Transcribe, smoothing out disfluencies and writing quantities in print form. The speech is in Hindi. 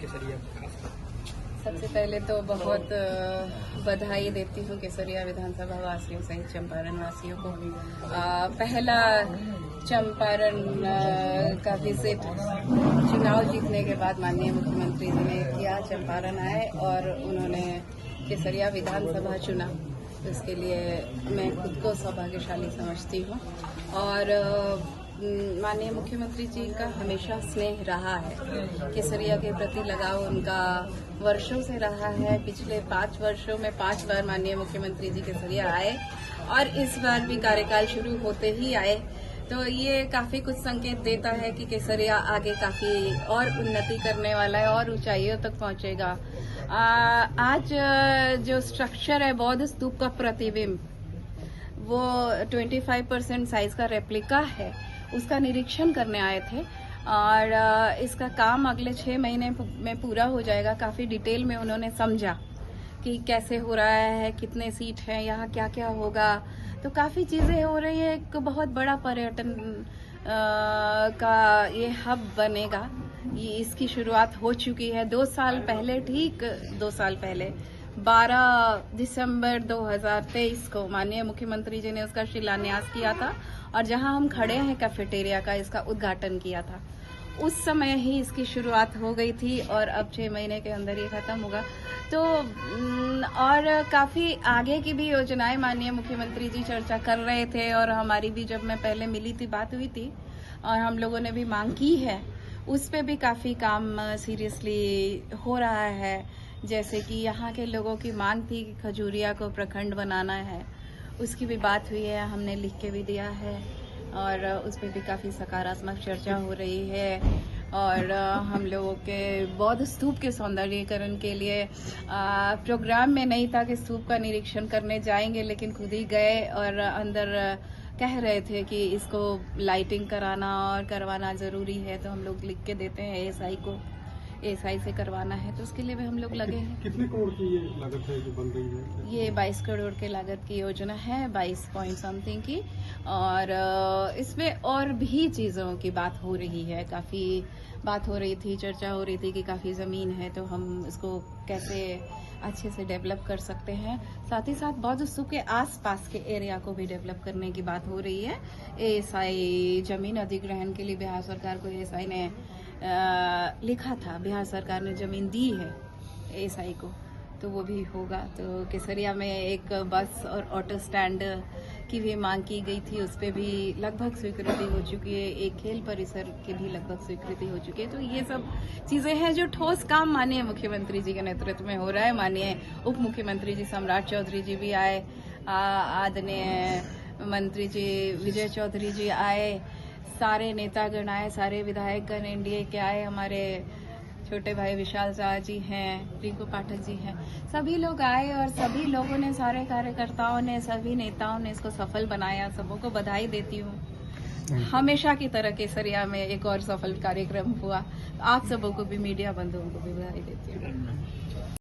केसरिया? सबसे पहले तो बहुत बधाई देती हूँ केसरिया विधानसभा वासियों सहित चंपारण वासियों को। पहला चंपारण का विजिट चुनाव जीतने के बाद माननीय मुख्यमंत्री जी ने किया, चंपारण आए और उन्होंने केसरिया विधानसभा चुना। इसके लिए मैं खुद को सौभाग्यशाली समझती हूँ और माननीय मुख्यमंत्री जी का हमेशा स्नेह रहा है, केसरिया के प्रति लगाव उनका वर्षों से रहा है। पिछले 5 वर्षों में 5 बार माननीय मुख्यमंत्री जी केसरिया आए और इस बार भी कार्यकाल शुरू होते ही आए, तो ये काफी कुछ संकेत देता है कि केसरिया आगे काफी और उन्नति करने वाला है और ऊंचाइयों तक पहुंचेगा। आज जो स्ट्रक्चर है बौद्ध स्तूप का प्रतिबिंब, वो 25% साइज का रेप्लिका है, उसका निरीक्षण करने आए थे और इसका काम अगले 6 महीने में पूरा हो जाएगा। काफी डिटेल में उन्होंने समझा कि कैसे हो रहा है, कितने सीट हैं, यहाँ क्या क्या होगा, तो काफी चीजें हो रही है। एक बहुत बड़ा पर्यटन का ये हब बनेगा, ये इसकी शुरुआत हो चुकी है 2 साल पहले, ठीक 2 साल पहले 12 दिसंबर 2023 को माननीय मुख्यमंत्री जी ने उसका शिलान्यास किया था और जहां हम खड़े हैं कैफेटेरिया का, इसका उद्घाटन किया था। उस समय ही इसकी शुरुआत हो गई थी और अब 6 महीने के अंदर ये खत्म होगा। तो और काफी आगे की भी योजनाएं माननीय मुख्यमंत्री जी चर्चा कर रहे थे और हमारी भी जब मैं पहले मिली थी बात हुई थी और हम लोगों ने भी मांग की है, उस पे भी काफी काम सीरियसली हो रहा है। जैसे कि यहाँ के लोगों की मांग थी कि खजूरिया को प्रखंड बनाना है, उसकी भी बात हुई है, हमने लिख के भी दिया है और उस पर भी काफ़ी सकारात्मक चर्चा हो रही है। और हम लोगों के बौद्ध स्तूप के सौंदर्यीकरण के लिए प्रोग्राम में नहीं था कि स्तूप का निरीक्षण करने जाएंगे, लेकिन खुद ही गए और अंदर कह रहे थे कि इसको लाइटिंग कराना और करवाना ज़रूरी है, तो हम लोग लिख के देते हैं एएसआई को, एएसआई से करवाना है, तो उसके लिए भी हम लोग लगे हैं। कितने करोड़ की ये लागत है जो बन रही है? ये 22 करोड़ के लागत की योजना है, 22 पॉइंट समथिंग की, और इसमें और भी चीज़ों की बात हो रही है। काफ़ी बात हो रही थी, चर्चा हो रही थी कि काफ़ी ज़मीन है तो हम इसको कैसे अच्छे से डेवलप कर सकते हैं। साथ ही साथ बौद्ध स्तूप के आसपास के एरिया को भी डेवलप करने की बात हो रही है। एएसआई जमीन अधिग्रहण के लिए बिहार सरकार को एएसआई ने लिखा था, बिहार सरकार ने जमीन दी है एएसआई को, तो वो भी होगा। तो केसरिया में एक बस और ऑटो स्टैंड की भी मांग की गई थी, उस पर भी लगभग स्वीकृति हो चुकी है। एक खेल परिसर की भी लगभग स्वीकृति हो चुकी है। तो ये सब चीजें हैं जो ठोस काम माननीय मुख्यमंत्री जी के नेतृत्व में हो रहा है। माननीय उप मुख्यमंत्री जी सम्राट चौधरी जी भी आए, आदरणीय मंत्री जी विजय चौधरी जी आए, सारे नेतागण आए, सारे विधायकगण एनडीए के आए, हमारे छोटे भाई विशाल शाह जी हैं, रिंकू पाठक जी हैं, सभी लोग आए और सभी लोगों ने, सारे कार्यकर्ताओं ने, सभी नेताओं ने इसको सफल बनाया। सबों को बधाई देती हूँ। हमेशा की तरह केसरिया में एक और सफल कार्यक्रम हुआ। आप सबों को भी, मीडिया बंधुओं को भी बधाई देती हूँ।